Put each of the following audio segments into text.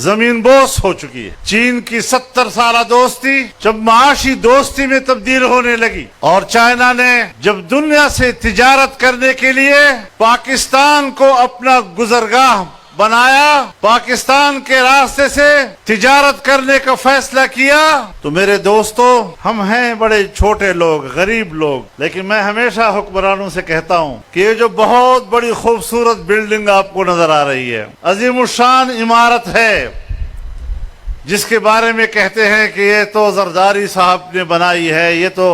زمین بوس ہو چکی ہے۔ چین کی 70 سالہ دوستی جب معاشی دوستی میں تبدیل ہونے لگی اور چائنا نے جب دنیا سے تجارت کرنے کے لیے پاکستان کو اپنا گزرگاہ بنایا، پاکستان کے راستے سے تجارت کرنے کا فیصلہ کیا، تو میرے دوستو، ہم ہیں بڑے چھوٹے لوگ، غریب لوگ، لیکن میں ہمیشہ حکمرانوں سے کہتا ہوں کہ یہ جو بہت بڑی خوبصورت بلڈنگ آپ کو نظر آ رہی ہے، عظیم الشان عمارت ہے، جس کے بارے میں کہتے ہیں کہ یہ تو زرداری صاحب نے بنائی ہے، یہ تو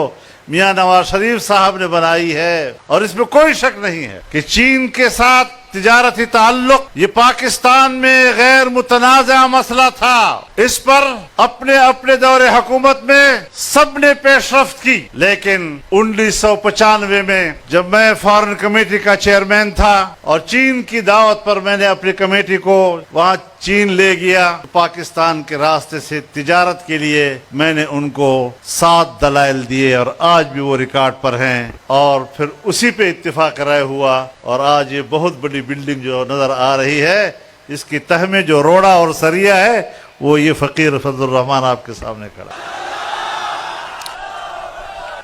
میاں نواز شریف صاحب نے بنائی ہے، اور اس میں کوئی شک نہیں ہے کہ چین کے ساتھ تجارتی تعلق یہ پاکستان میں غیر متنازع مسئلہ تھا۔ اس پر اپنے دور حکومت میں سب نے پیش رفت کی، لیکن 1995 میں جب میں فارن کمیٹی کا چیئرمین تھا اور چین کی دعوت پر میں نے اپنی کمیٹی کو وہاں چین لے گیا، پاکستان کے راستے سے تجارت کے لیے میں نے ان کو 7 دلائل دیے، اور آج بھی وہ ریکارڈ پر ہیں، اور پھر اسی پہ اتفاق رائے ہوا، اور آج یہ بہت بڑی بلڈنگ جو نظر آ رہی ہے، اس کی تہ میں جو روڑا اور سریا ہے وہ یہ فقیر فضل الرحمان آپ کے سامنے کھڑا ہے۔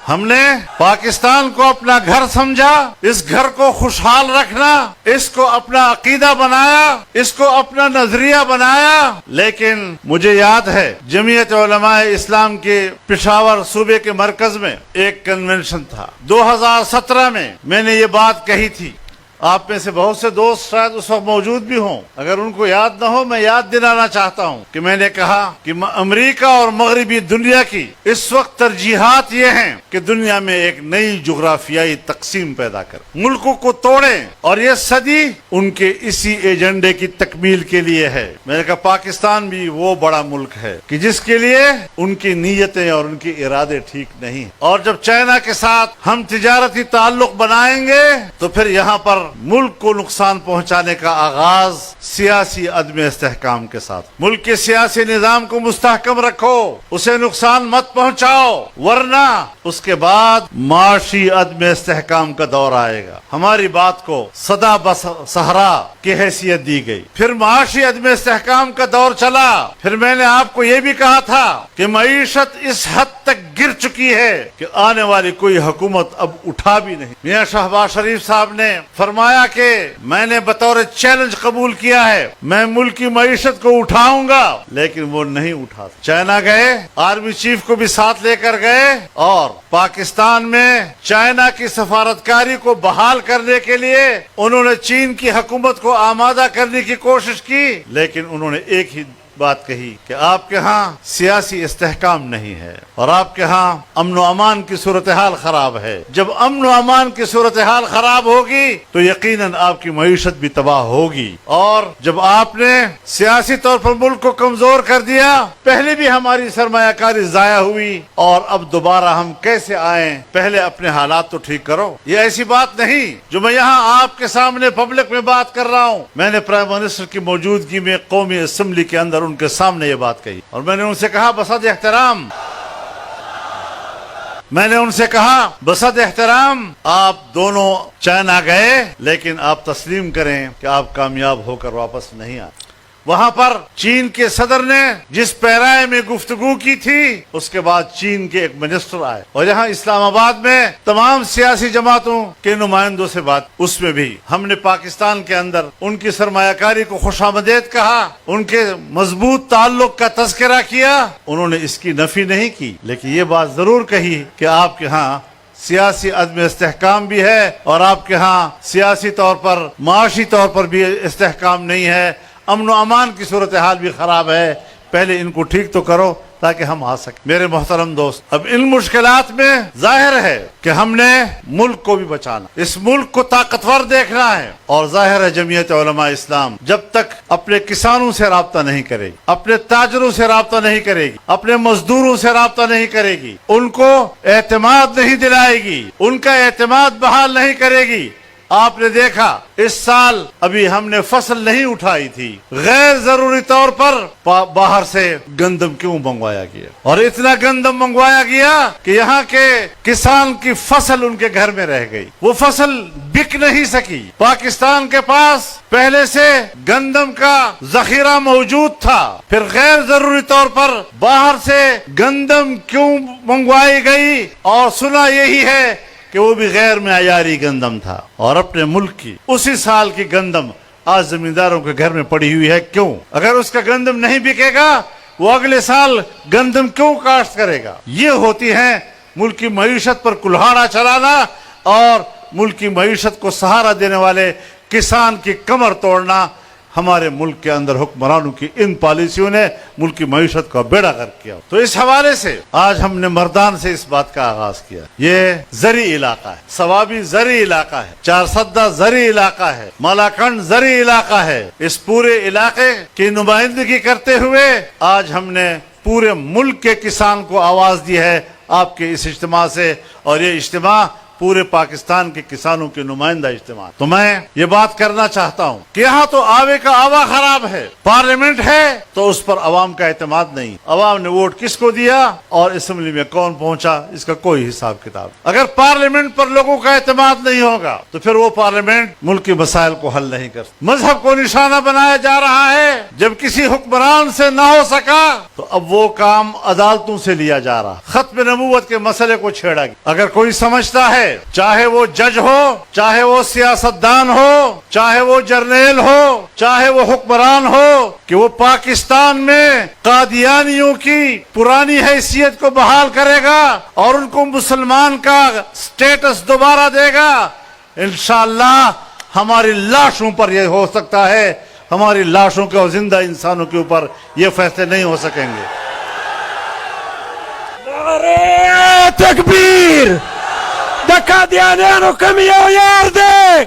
ہم نے پاکستان کو اپنا گھر سمجھا، اس گھر کو خوشحال رکھنا، اس کو اپنا عقیدہ بنایا، اس کو اپنا نظریہ بنایا، لیکن مجھے یاد ہے جمعیت علماء اسلام کے پشاور صوبے کے مرکز میں ایک کنونشن تھا 2017 میں نے یہ بات کہی تھی۔ آپ میں سے بہت سے دوست شاید اس وقت موجود بھی ہوں، اگر ان کو یاد نہ ہو میں یاد دلانا چاہتا ہوں کہ میں نے کہا کہ امریکہ اور مغربی دنیا کی اس وقت ترجیحات یہ ہیں کہ دنیا میں ایک نئی جغرافیائی تقسیم پیدا کر، ملکوں کو توڑیں، اور یہ صدی ان کے اسی ایجنڈے کی تکمیل کے لیے ہے۔ میں نے کہا پاکستان بھی وہ بڑا ملک ہے کہ جس کے لیے ان کی نیتیں اور ان کے ارادے ٹھیک نہیں، اور جب چائنا کے ساتھ ہم تجارتی تعلق بنائیں گے تو پھر یہاں پر ملک کو نقصان پہنچانے کا آغاز سیاسی عدم استحکام کے ساتھ۔ ملک کے سیاسی نظام کو مستحکم رکھو، اسے نقصان مت پہنچاؤ، ورنہ اس کے بعد معاشی عدم استحکام کا دور آئے گا۔ ہماری بات کو سدا صحرا کی حیثیت دی گئی، پھر معاشی عدم استحکام کا دور چلا، پھر میں نے آپ کو یہ بھی کہا تھا کہ معیشت اس حد تک گر چکی ہے کہ آنے والی کوئی حکومت اب اٹھا بھی نہیں۔ میاں شہباز شریف صاحب نے فرمایا کہ میں نے بطور چیلنج قبول کیا ہے، میں ملک کی معیشت کو اٹھاؤں گا، لیکن وہ نہیں اٹھا۔ چائنا گئے، آرمی چیف کو بھی ساتھ لے کر گئے، اور پاکستان میں چائنا کی سفارتکاری کو بحال کرنے کے لیے انہوں نے چین کی حکومت کو آمادہ کرنے کی کوشش کی، لیکن انہوں نے ایک ہی بات کہی کہ آپ کے ہاں سیاسی استحکام نہیں ہے اور آپ کے ہاں امن و امان کی صورتحال خراب ہے۔ جب امن و امان کی صورتحال خراب ہوگی تو یقیناً آپ کی معیشت بھی تباہ ہوگی، اور جب آپ نے سیاسی طور پر ملک کو کمزور کر دیا، پہلے بھی ہماری سرمایہ کاری ضائع ہوئی، اور اب دوبارہ ہم کیسے آئیں؟ پہلے اپنے حالات تو ٹھیک کرو۔ یہ ایسی بات نہیں جو میں یہاں آپ کے سامنے پبلک میں بات کر رہا ہوں، میں نے پرائم منسٹر کی موجودگی میں قومی اسمبلی کے اندر ان کے سامنے یہ بات کہی، اور میں نے ان سے کہا بصد احترام آپ دونوں چائنا گئے، لیکن آپ تسلیم کریں کہ آپ کامیاب ہو کر واپس نہیں آئے۔ وہاں پر چین کے صدر نے جس پیرائے میں گفتگو کی تھی، اس کے بعد چین کے ایک منسٹر آئے، اور یہاں اسلام آباد میں تمام سیاسی جماعتوں کے نمائندوں سے بات، اس میں بھی ہم نے پاکستان کے اندر ان کی سرمایہ کاری کو خوش آمدید کہا، ان کے مضبوط تعلق کا تذکرہ کیا۔ انہوں نے اس کی نفی نہیں کی، لیکن یہ بات ضرور کہی کہ آپ کے ہاں سیاسی عدم استحکام بھی ہے، اور آپ کے ہاں سیاسی طور پر، معاشی طور پر بھی استحکام نہیں ہے، امن و امان کی صورتحال بھی خراب ہے، پہلے ان کو ٹھیک تو کرو تاکہ ہم آ سکیں۔ میرے محترم دوست، اب ان مشکلات میں ظاہر ہے کہ ہم نے ملک کو بھی بچانا، اس ملک کو طاقتور دیکھنا ہے، اور ظاہر ہے جمعیت علماء اسلام جب تک اپنے کسانوں سے رابطہ نہیں کرے گی، اپنے تاجروں سے رابطہ نہیں کرے گی، اپنے مزدوروں سے رابطہ نہیں کرے گی، ان کو اعتماد نہیں دلائے گی، ان کا اعتماد بحال نہیں کرے گی، आपने देखा इस साल अभी हमने फसल नहीं उठाई थी, गैर जरूरी तौर पर बाहर से गंदम क्यों मंगवाया गया, और इतना गंदम मंगवाया गया कि यहाँ के किसान की फसल उनके घर में रह गई, वो फसल बिक नहीं सकी। पाकिस्तान के पास पहले से गंदम का जखीरा मौजूद था, फिर गैर जरूरी तौर पर बाहर से गंदम क्यों मंगवाई गई, और सुना यही है कि वो भी गैर मेयारी गंदम था, और अपने मुल्क की उसी साल की गंदम आज जमींदारों के घर में पड़ी हुई है। क्यों? अगर उसका गंदम नहीं बिकेगा वो अगले साल गंदम क्यों काश्त करेगा? ये होती है मुल्क की मईशत पर कुल्हाड़ा चलाना और मुल्क की मईशत को सहारा देने वाले किसान की कमर तोड़ना। हमारे मुल्क के अंदर हुक्मरानों की इन पॉलिसियों ने मुल्क की मईशत का बेड़ा गर्क किया। तो इस हवाले से आज हमने मर्दान से इस बात का आगाज किया। ये जरी इलाका है, सवाबी जरी इलाका है, चारसद्दा जरी इलाका है, मालाकंड जरी इलाका है। इस पूरे इलाके की नुमाइंदगी करते हुए आज हमने पूरे मुल्क के किसान को आवाज दी है आपके इस इज्तिमा से, और ये इज्तिमा पूरे पाकिस्तान के किसानों के नुमाइंदा इज्तिमा। तो मैं ये बात करना चाहता हूँ कि यहाँ तो आवे का आवा खराब है, पार्लियामेंट है तो उस पर अवाम का एतमाद नहीं। अवाम ने वोट किसको दिया और असेंबली में कौन पहुंचा, इसका कोई हिसाब किताब। अगर पार्लियामेंट पर लोगों का एतमाद नहीं होगा तो फिर वो पार्लियामेंट मुल्क के मसाइल को हल नहीं कर। मजहब को निशाना बनाया जा रहा है, जब किसी हुक्मरान से न हो सका तो अब वो काम अदालतों से लिया जा रहा। खत्म नबूवत के मसले को छेड़ा गया। अगर कोई समझता है, चाहे वो जज हो, चाहे वो सियासतदान हो, चाहे वो जर्नैल हो, चाहे वो हुक्मरान हो, कि वो पाकिस्तान में कादियानियों की पुरानी हैसियत को बहाल करेगा और उनको मुसलमान का स्टेटस दोबारा देगा, इंशाअल्लाह हमारी लाशों पर यह हो सकता है, हमारी लाशों के और जिंदा इंसानों के ऊपर ये फैसले नहीं हो सकेंगे। नारे तकबीर! कादियानियों कमियों यार दे,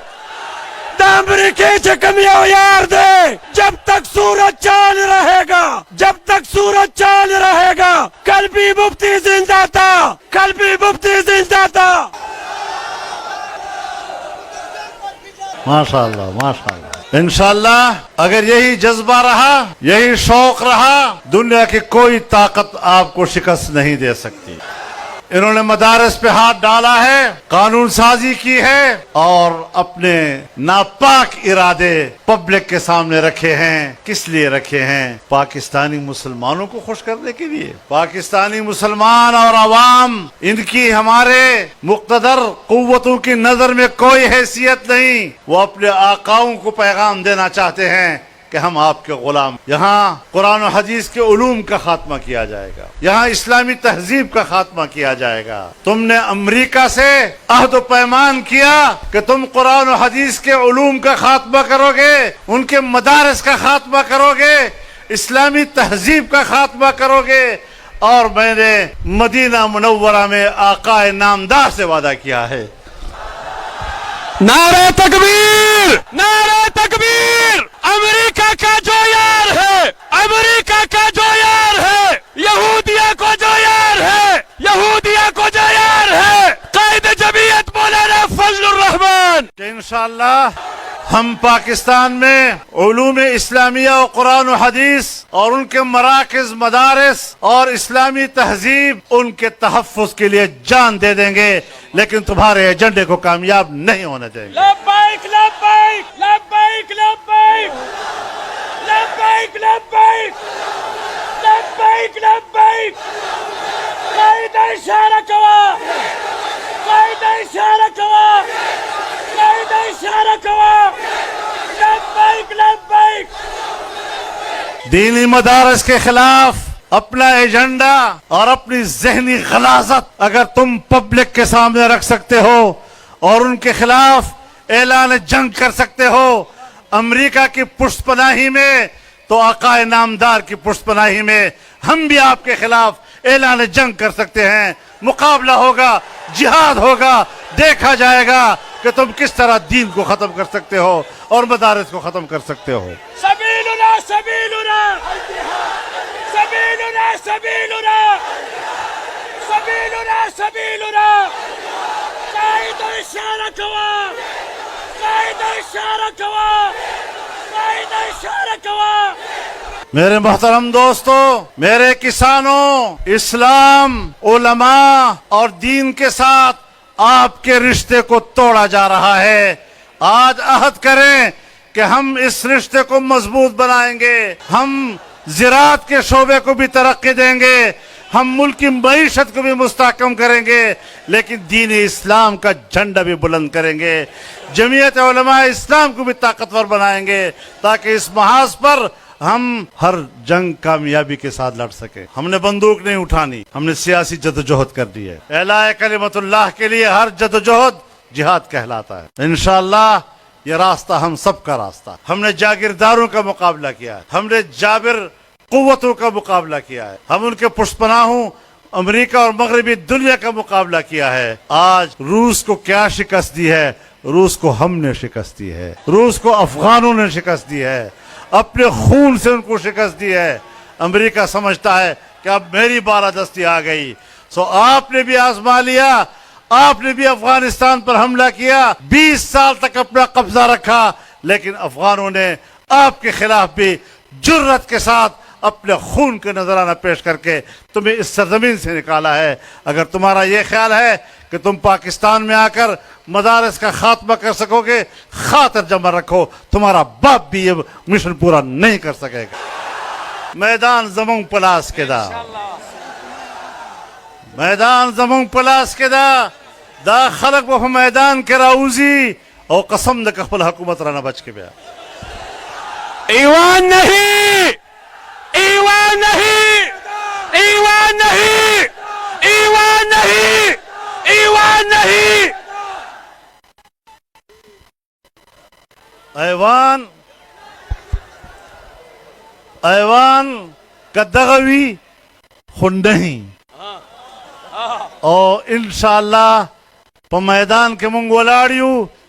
अमरीकी च कमियों यार दे। जब तक सूरज चांद रहेगा, जब तक सूरज चांद रहेगा, कल भी मुफ्ती जिंदा था, कल भी मुफ्ती जिंदा था। माशाअल्लाह माशाअल्लाह। इंशाअल्लाह अगर यही जज्बा रहा, यही शौक रहा, दुनिया की कोई ताकत आपको शिकस्त नहीं दे सकती। इन्होंने मदारस पे हाथ डाला है, कानून साजी की है और अपने नापाक इरादे पब्लिक के सामने रखे हैं। किस लिए रखे हैं? पाकिस्तानी मुसलमानों को खुश करने के लिए। पाकिस्तानी मुसलमान और अवाम, इनकी हमारे मुक्तदर कुव्वतों की नजर में कोई हैसियत नहीं। वो अपने आकाओं को पैगाम देना चाहते हैं कि हम आपके गुलाम। यहाँ कुरान और हदीस के उलूम का खात्मा किया जाएगा, यहाँ इस्लामी तहजीब का खात्मा किया जाएगा। तुमने अमेरिका से अहद पैमान किया कि तुम कुरान और हदीस के उलूम का खात्मा करोगे, उनके मदारस का खात्मा करोगे, इस्लामी तहजीब का खात्मा करोगे, और मैंने मदीना मुनव्वरा में आकाए नामदार से वादा किया है। नारे तकबीर! नारे तकबीर! अमेरिका का जो यार है, अमेरिका का जो यार है, यहूदिया को जो यार है, यहूदिया को जो यार है, कायद जमीयत मौलाना फजलुर रहमान। इंशाअल्लाह हम पाकिस्तान में उलूम इस्लामिया और कुरान और हदीस और उनके मराकिज मदारिस और इस्लामी तहजीब, उनके तहफ़्फ़ुज़ के लिए जान दे देंगे, लेकिन तुम्हारे एजेंडे को कामयाब नहीं होने देंगे। लब्बैक लब्बैक लब्बैक लब्बैक लब्बैक लब्बैक लब्बैक लब्बैक। कायद इशारा कवा, कायद इशारा कवा, कायद इशारा कवा। लब्बैक लब्बैक। दीनी मदारस के खिलाफ अपना एजेंडा और अपनी जहनी गलाजत अगर तुम पब्लिक के सामने रख सकते हो और उनके खिलाफ ऐलान जंग कर सकते हो अमेरिका की पुष्टपनाही में, तो आकाए नामदार की पुष्टपनाही में हम भी आपके खिलाफ ऐलान जंग कर सकते हैं। मुकाबला होगा, जिहाद होगा, देखा जाएगा कि तुम किस तरह दीन को खत्म कर सकते हो और मदारिस को खत्म कर सकते हो। सबीलुना सबीलुना सबीलुना सबीलुना सबीलुना सबीलुना। कायद इशारा कवा, मेरे मोहतरम दोस्तों, मेरे किसानों, इस्लाम, उलमा और दीन के साथ आपके रिश्ते को तोड़ा जा रहा है। आज अहद करें कि हम इस रिश्ते को मजबूत बनाएंगे, हम ज़राअत के शोबे को भी तरक्की देंगे, हम मुल्क की मईशत को भी मुस्तहकम करेंगे, लेकिन दीन इस्लाम का झंडा भी बुलंद करेंगे। जमीयत उलमा इस्लाम को भी ताकतवर बनाएंगे ताकि इस महाज पर हम हर जंग कामयाबी के साथ लड़ सके। हमने बंदूक नहीं उठानी, हमने सियासी जदोजहद कर दी है। एलाए कलिमतुल्लाह के लिए हर जदोजहद जिहाद कहलाता है। इंशाअल्लाह ये रास्ता हम सब का रास्ता। हमने जागीरदारों का मुकाबला किया है, हमने जाबिर कुव्वतों का मुकाबला किया है, हम उनके पुष्पनाहों अमेरिका और मगरबी दुनिया का मुकाबला किया है। आज रूस को क्या शिकस्त दी है? रूस को हमने शिकस्त दी है, रूस को अफगानों ने शिकस्त दी है, अपने खून से उनको शिकस्त दी है। अमेरिका समझता है कि अब मेरी बालादस्ती आ गई। सो आपने भी आजमा लिया, आपने भी अफगानिस्तान पर हमला किया, 20 साल तक अपना कब्जा रखा, लेकिन अफगानों ने आपके खिलाफ भी जुर्रत के साथ अपने खून के नजराना पेश करके तुम्हें इस सरजमीन से निकाला है। अगर तुम्हारा ये ख्याल है कि तुम पाकिस्तान में आकर मदारस का खात्मा कर सकोगे, खातिर जमा रखो, तुम्हारा बाप भी ये मिशन पूरा नहीं कर सकेगा। मैदान जमुंग पलास के दा, मैदान जमुंग पलास के दा खलक वो मैदान के राउजी और कसम न कफल हुकूमत राना बच के बया। ईवान नहीं, ईवान नहीं, ईवान नहीं, ईवान नहीं, ईवान नहीं। ऐवान ऐवान का दगवी खुद नहीं। और इंशाअल्लाह प मैदान के मुंग वलाड़ियू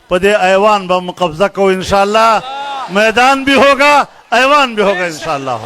पदे ऐवान बम कब्जा को इंशाअल्लाह मैदान भी होगा, ऐवान भी होगा इंशाअल्लाह।